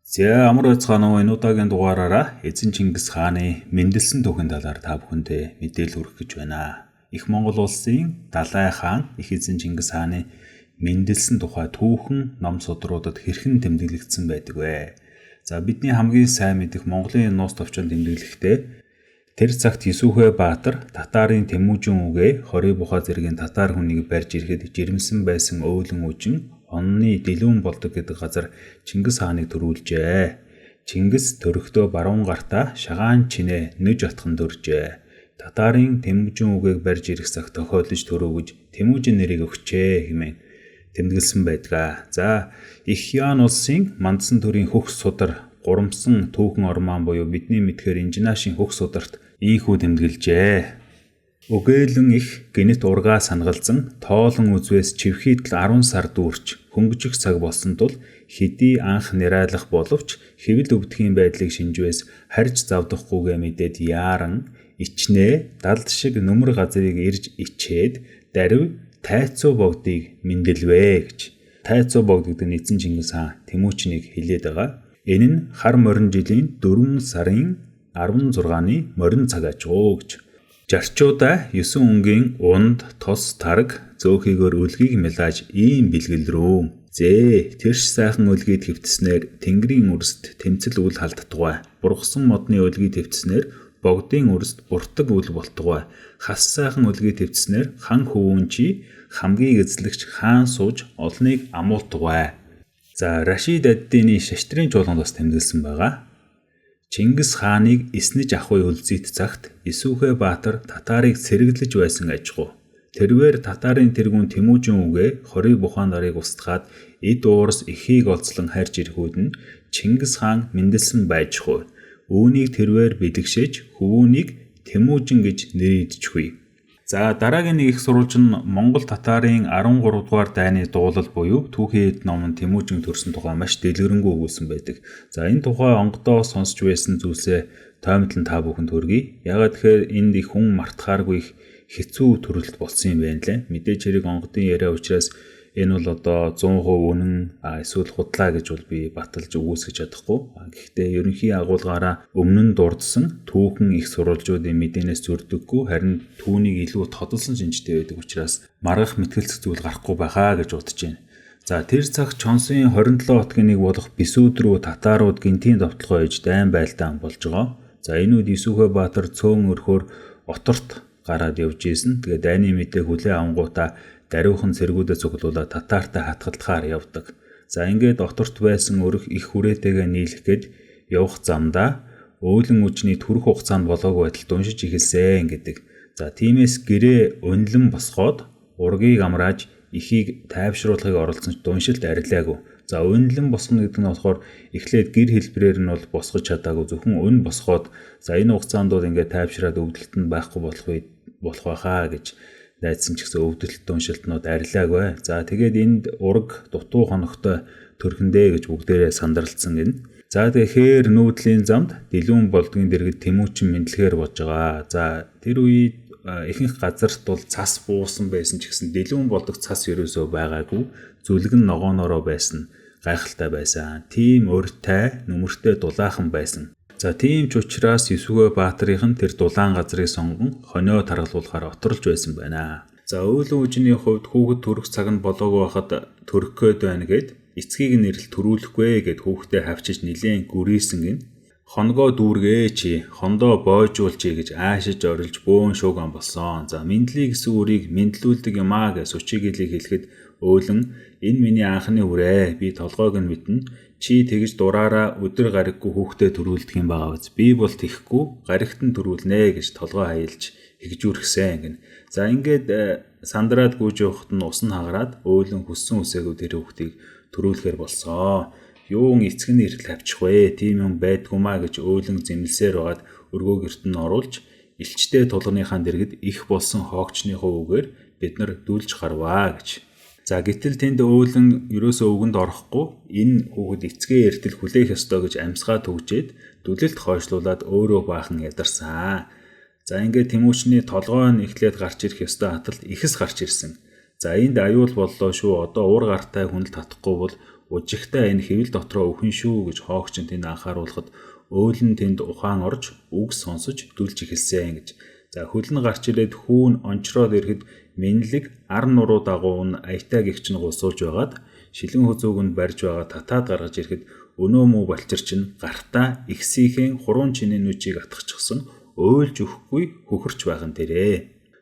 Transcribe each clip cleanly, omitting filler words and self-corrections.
За амар байцгаана уу, энэ удаагийн дугаараараа эзэн Чингис хааны мэндэлсэн түүхийн талаар та бүхэндээ мэдээлэл хүргэх гэж байна. Их Монгол улсын Далай хаан их эзэн Чингис хааны мэндэлсэн тухай түүхэн ном судруудад хэрхэн тэмдэглэгдсэн байдаг вэ? За бидний хамгийн сайн мэдих Монголын нуус товчонд тэмдэглэхдээ тэр цагт Есүхэ Баатар татарын Тэмүүжин үгээ хорийн бухаа зэргийн татар хүнийг барьж ирэхэд жирэмсэн байсан өөлөн үжин онны Дэлүүн болдог гэдэг газар Чингис хааныг төрүүлжээ. Чингис төрөхдөө баруун гартаа шагаан чинээ нүж атхан төржээ. Татарын Тэмүүжин үгийг барьж ирэх цаг тохиолдож төрөөгөж Тэмүүжин нэрийг өгчээ хэмээн тэмдэглэсэн байдаг. За Их Ян улсын Мандсан төрийн хөх судар гурамсан түүхэн ормаан буюу бидний мэдхээр Инжинашийн хөх сударт ийхүү тэмдэглэжээ. Өгээлэн их гинэт ургаа сангалзан тоолон үзвээс чивхийдл 10 сар дүүрч хөнгөжих цаг болсон тул хэдий анх нэрайлах боловч хэвэл өвдгийн байдлыг шинжвээс харж завдахгүйгээ мэдээд яаран ичнээ далд шиг нүмер газрыг ирж ичээд дарив тайцуу богдыг мэндэлвэ гэж. Тайцуу богд гэдэг нь эзэн Чингис хаан Тэмүүчнийг хэлээд байгаа. Энэ нь хар морин жилийн 4 сарын 16-ны морин цаг ажгүй гэж. Жарчуудаа 9 өнгийн унд тос тарг зөөхийгөр үлгийг мэлааж ийм бэлгэл рүү. Зээ тэрш сайхан үлгийг твтснээр тэнгэрийн үрст тэмцэл үл халдтугай. Бургасан модны үлгийг твтснээр богдын үрст буртаг үл болтугай. Хас сайхан үлгийг твтснээр хан хөвүүн чи хамгийн эзлэгч хаан сууж олныг амуултугай. За Рашид ад-Дины шаштрын чуулганд бас тэмдэглэсэн байгаа. Чингис хааныг эснэж ахуй үлзийт цагт Есүхэ Баатар татарыг сэргэлж байсан ажгүй. Тэрвэр татарын тэргүүн Тэмүүжин үгээ хорийн бухаа нарыг устгаад эд уурс ихийг олзлон харж ирэхүүд нь Чингис хаан мэндэлсэн байжгүй. Үүнийг тэрвэр бэлгшээж хөвүүнийг Тэмүүжин гэж нэрийдчихвэ. За дараагийн нэг их сурвалж нь Монгол татарын 13 дугаар дайны дуулал буюу түүхийн эд ном нь Тэмүүжин төрсөн тухай маш дэлгэрэнгүй өгүүлсэн байдаг. За энэ тухай онгодоо сонсч байсан зүйлсээ тоймдлон та бүхэнд хүргэе. Ягаад тэгэхээр энд их хүн мартахааргүй их хэцүү төрөлт болсон юм байна лээ. Мэдээж хэрэг онгодын яриа учраас энэ бол одоо 100% үнэн эсвэл худлаа гэж бол би баталж өгөөсгөж чадахгүй. Гэхдээ ерөнхий агуулгаараа өмнө нь дурдсан түүхэн их сурвалжуудын мэдээнээс зөрдөггүй харин түүнийг илүү тодолсон шинжтэй байдаг учраас маргах мэтгэлцэх зүйл гарахгүй байхаа гэж бодож байна. За тэр цаг Чонсын 27 хотгийн нэг болох Бисүд рүү татарууд гинтийн довтлогоо ээж дайн байлдаан болж байгаа. За энэ үед Есүхэ Баатар цөөн өрхөөр оторт гараад явж ийсэн. Тэгээ дайны мэдээ хүлээ авангуудаа даруйхан цэргүүдээ цуглуулаад татартай хатгалдахаар явдаг. За ингээд оторт байсан өрх их хүрээтэйгээ нийлэх гээд явах замдаа өөлөн үжний төрөх хугацаанд болоогүй байдалд уншиж эхэлсэн гэдэг. За тиймээс гэрээ өнлөн босгоод ургийг амрааж ихийг тайвшруулахыг оролцсон ч уншилт арилаагүй. За өнлөн босгоно гэдэг нь болохоор эхлээд гэр хэлбэрээр нь бол босгож чадаагүй зөвхөн өн босгоод за энэ хугацаанд бол ингээд тайвшраад өвдөлт нь байхгүй болох байхаа гэж найдсан ч гэсэн өвдөлт уншилтнууд арилаагүй. За тэгээд энд ураг дутуу хоногтой төрхөндөө гэж бүгдээрээ сандралцсан гин. За тэгэхээр нүүдлийн замд Дэлүүн болдгийн дэргэд Тэмүүчин мэдлэгээр бож байгаа. За тэр үед ихэнх газарт бол цас буусан байсан ч гэсэн Дэлүүн болдог цас ерөөсөө байгаагүй. Зүлгэн ногооноороо байсан. Гайхалтай байсан. Тийм өртэй, нүмертэй дулаахан байсан. За тийм ч учраас Есүхэ Баатарын тэр дулаан газрыг сонгон хонио таргалуулахаар оторлж байсан байна. За өөлөн үжиний хувьд хүүхэд төрөх цаг нь болоогүй байхад төрөх гээд байна гэд эцгийг нь нэрэл төрүүлэхгүй гэд хүүхдээ хавчиж нилээн гүрийсэн гин. Хоногоо дүүргээ чи, хондоо бойжуулчи гэж аашиж орилж бөөн шууган болсон. За мэдлий гэсэн үрийг мэдлүүлдэг юм аа гэж сучигэлийг хэлэхэд өөлөн энэ миний анхны үрээ би толгойг нь мэднэ. Чи тэгж дураараа өдөр гариггүй хүүхдээ төрүүлдэг юм байгаа биз. Би бол тэхгүй гаригт нь төрүүлнэ гэж толгой хаялж хэгжүүрхсэн гин. За ингээд сандраад гүйж явахт нь ус нь хагараад өөлөн хүссэн үсээгөө тэр хүүхдийг төрүүлэхээр болсон. Юун эцэг нь ирэл авчих вэ? Тийм юм байдгүмаа гэж өөлөн зэмлсээр байгаад өргөө герт нь оруулж элчтэй тулганыхаа дэргэд их болсон хоогчныхоо үгээр бид нар дүүлж гарваа гэж. За гэтэл тэнд өөлөн ерөөсөө өвгөнд орохгүй энэ хүүхэд эцгээ эртэл хүлээх ёстой гэж амьсгаа төгжээд дүлэлт хойшлуулад өөрөө баахан ядарсан. За ингээд Тэмүүчний толгой нь эхлээд гарч ирэх ёстой хаталт ихэс гарч ирсэн. За энд аюул боллоо шүү. Одоо уур гартай хүнэл татахгүй бол Ужигтай энэ хэвэл дотроо өхөн шүү гэж хоогч нь тэнд анхааруулхад өөлн тэнд ухаан орж үг сонсож дүлж эхэлсэн гэж. За хөлн гарч ирээд хүүн онцроод ирэхэд Минлэг ар нуруу дагуун аятаа гихч нь гусуулж байгаад шилэн хузууг нь барьж байгаа татаад гаргаж ирэхэд өнөө муу балчир чинь гартаа ихсийнхээ хуруун чиний нүчийг атгахчихсан өөлж өгөхгүй хөхөрч байхын дээрээ.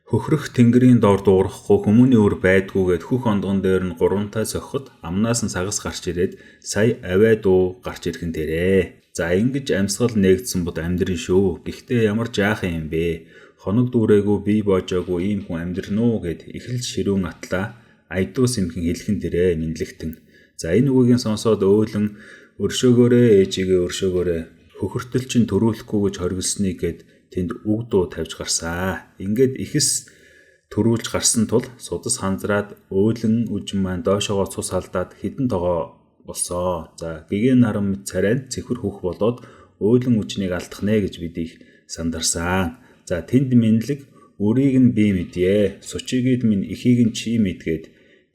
Хөхрөх тэнгэрийн дор дуурахгүй хүмүүний өр байдгүйгээд хөх ондгон дээр нь гурамтай сохиход амнаас нь сагас гарч ирээд сая авай дуу гарч ирэхэн дээрээ. За ингэж амьсгал нээгдсэн бод амьдрын шүү. Гэхдээ ямар жаахан юм бэ? Хоног дүүрээгүй бие боожоогүй ийм хүн амьдрын уу гэд эхэлж ширүүн атлаа айдуу сэмхэн хэлхэн дээрээ Минлэгтэн. За энэ үгийг сонсоод өөлөн өршөөгөөрөө ээжигээ өршөөгөөрөө хөхөртөл чинь төрүүлэхгүй гэж хоригдсныг гэд тэнд үг дуу тавьж гарсаа. Ингээд ихэс төрүүлж гарсан тул судас ханзраад өөлөн үжин маань доошоогоо цус алдаад хідэн тогоо болсон. За гэгэн наран мэд царайнд цэвэр хөх болоод өөлөн үжнийг алдах нэ гэж бид их сандарсан. За тэнд Минлэг үрийг нь би мэдье. Сучигид минь ихийг нь чи мэдгээд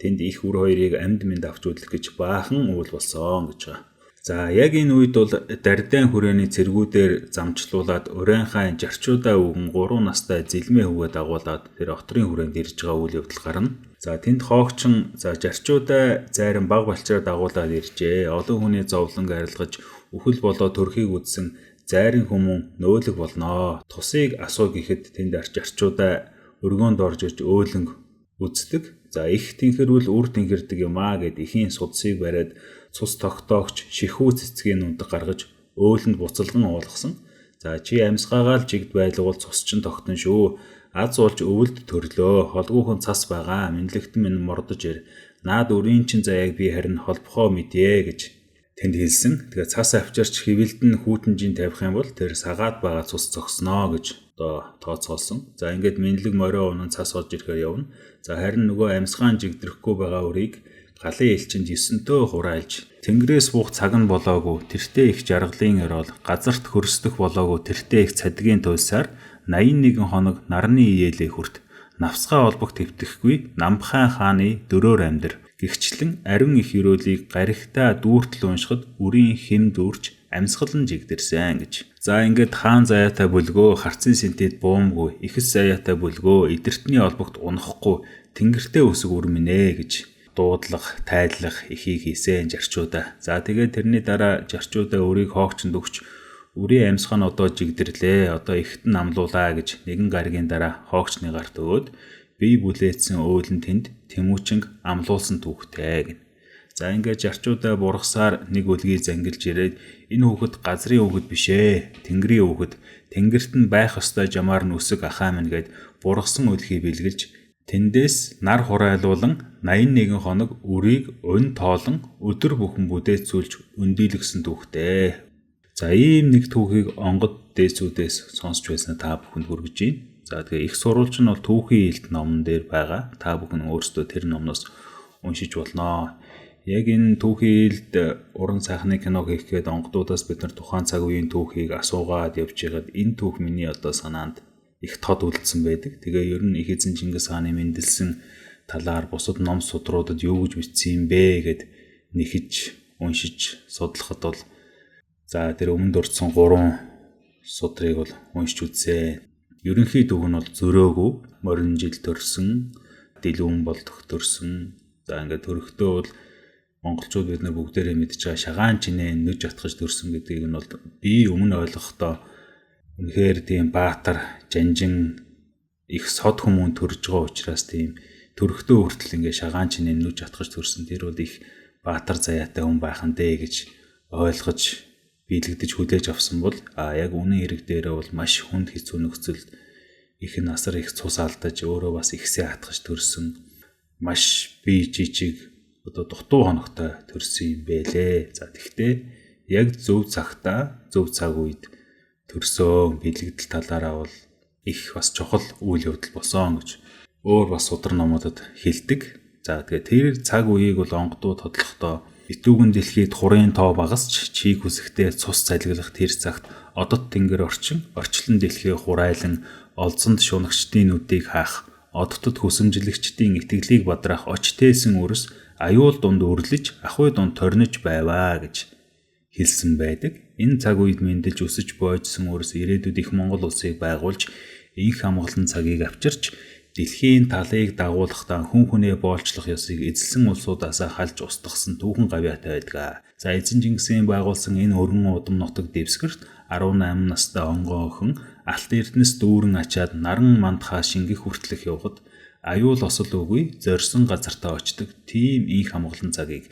тэнд их үр хоёрыг амьд минь авч үлдэх гэж баахан үйл болсон гэж байгаа. За яг энэ үед бол Дардайн хүрээний цэргүүдээр замчлуулаад Урайн хаан жарчуудаа өгөн 3 настай зэлмээ хөвгөө дагуулад тэр отрын хүрээнд ирж байгаа үйл явдал гарна. За тэнд хоогчин жарчуудаа зайран баг балчаар дагуулад иржээ. Олон хүний зовлон арилгаж үхэл болоо төрхийг үдсэн зайрын хүмүүн нөөлөг болноо. Тусыг асуу гэхэд тэнд жарчуудаа өргөөнд орж ирж өөлөнг үздэг. За их тэнхэрвэл үр тэнхэрдэг юм аа гэд ихийн судсыг бариад цус тогтоогч шихүү цэцгийн ундаг гаргаж өөлөнд буцалган уулгасан. За чи амьсгаагаал жигд байлгуул цус чин тогтно шүү. Аз уулж өвөлд төрлөө. Холгүйхэн цас байгаа. Минлэгтэн минь мордож ир. Наад өрийн чин заяаг би харин холбохоо мэдээ гэж тэнд хэлсэн. Тэгээ цас авчирч хэвэлд нь хүүтэнжийн тавих юм бол тэр сагаад байгаа цус зогсноо гэж тооцоолсон. За ингээд Минлэг морио унан цас олж ирэхээр явна. За харин нөгөө амьсгаан жигдрэхгүй байгаа өрийг галын элчинд 9-төө хураалж тэнгэрээс буух цаг нь болоогүй тэртээ их жаргалын орол газарт хөрсдөх болоогүй тэртээ их цадгийн туйлсаар 81 хоног нарны иээлээ хүрт навсгаа олбог твтгэхгүй намбхан хааны дөрөөр амьдар гихчлэн ариун их өрөөлийг гаригтаа дүүртэл уншихад үрийн хэм дүүрч амьсгалан жигдэрсэн гэж. За ингээд хаан заяатай бүлгөө харцын синтэд буумгүй ихэс заяатай бүлгөө эдэртний олбогт унахгүй тэнгэртээ өсөг үрмэнэ гэж дуудлах, тайлах ихийг хийсэн жарчуудаа. За тэгээд тэрний дараа жарчуудаа өрийг хоогчонд өгч үрийн амьсгал нь одоо жигдэрлээ. Одоо ихтэн амлуулаа гэж нэгэн гаригийн дараа хоогчны гарт өгөөд бие бүлээдсэн өөлн тэнд Тэмүүчинг амлуулсан түүхтэй гэнэ. За ингээд жарчуудаа бургасаар нэг үлгийг зангилж ирээд энэ хүүхэд газрын хүүхэд биш ээ. Тэнгэрийн хүүхэд. Тэнгэрт нь байх ёстой жамаар нь өсөг ахаа минь гэд бургасан үлгийг бэлгэлж тэндээс нар хурайлуулан 81 хоног үрийг өн тоолон өдөр бүхэн бүдээцүүлж өндийлгсэн түүхтэй. За ийм нэг түүхийг онгод дээсүүдээс сонсч байснаа та бүхэнд хүргэж байна. За тэгээ их сурвалж нь бол түүхийн илт номон дээр байгаа. Та бүхэн өөрсдөө тэр номноос уншиж болно. Яг энэ түүхийн илт уран сайхны кино хийх гээд онгодуудаас бид нар тухайн цаг үеийн түүхийг асуугаад явж байгаад энэ түүх миний одоо санаанд их тод үлдсэн байдаг. Тэгээ ер нь их эзэн Чингис хааны мэндэлсэн талаар бусад ном судруудад юу гэж бичсэн юм бэ гэд нэхэж уншиж судлахад бол за тэр өмнөд дурдсан 3 судрыг бол уншиж үзье. Ерөнхий түүх нь бол зөрөөгүй, морин жил төрсөн, дэлгүүн бол төгтөрсөн. За ингээд төрөхдөө бол монголчууд бид нар бүгдээрээ мэдж байгаа шагаан чинээ нүж атгаж төрсөн гэдгийг нь бол би өмнө ойлгохдоо үнэхээр тийм баатар, жанжин их сод хүмүүн төрж байгаа учраас тийм төрөхдөө хүртэл ингээ шагаан чинээ нүж атгаж төрсөн. Тэр бол их баатар заяатай хүн байхан дээ гэж ойлгож биелэгдэж хүлээж авсан бол яг үнэн хэрэг дээрээ бол маш хүнд хэцүү нөхцөлд их насар их цус алдаж өөрөө бас ихсээ хатгаж төрсөн маш бие жижиг одоо дутуу хоногтой төрсөн юм бэлээ. За тэгтээ яг зөв цагтаа зөв цаг үед төрсөн биелэгдэл талаараа бол их бас чухал үйл явдал босон гэж өөр бас судар номуудад хэлдэг. За тэгээ тэр цаг үеийг бол онгодууд тодлохдоо битүүгэн дэлхийд хурын тоо багасч чийг хүсэхдээ цус цалиглах тэр цагт одод тэнгэр орчлон дэлхий хурайлан олзонд шунагчдын нүдийг хаах оддод хүсэмжлэгчдийн итгэлийг бадраах очтээсэн үрс аюул дунд өрлөж ахуй дунд торнож байваа гэж хэлсэн байдаг. Энэ цаг үед мэндэлж өсөж бойдсон үрс ирээдүйд их Монгол улсыг байгуулж инх хамгаалсан цагийг авчирч дэлхийн талыг дагуулахдаа хүн хүнээ боолчлох ёсыг эзэлсэн улсуудаасаа халж устгасан түүхэн гавьяатай байдаг. За эзэн Чингисийн байгуулсан энэ өргөн удам нутаг дэвсгэрт 18 настай онгоо охин алт эрдэнэс дүүрэн ачаад наран мандхаа шингэх хүртэлх явхад аюул осол үгүй зорьсон газартаа очдог тийм инх хамгаалсан цагийг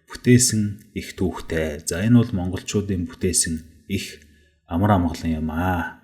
бүтээсэн их түүхтэй. За энэ бол монголчуудын бүтээсэн их амар амгалан юм аа.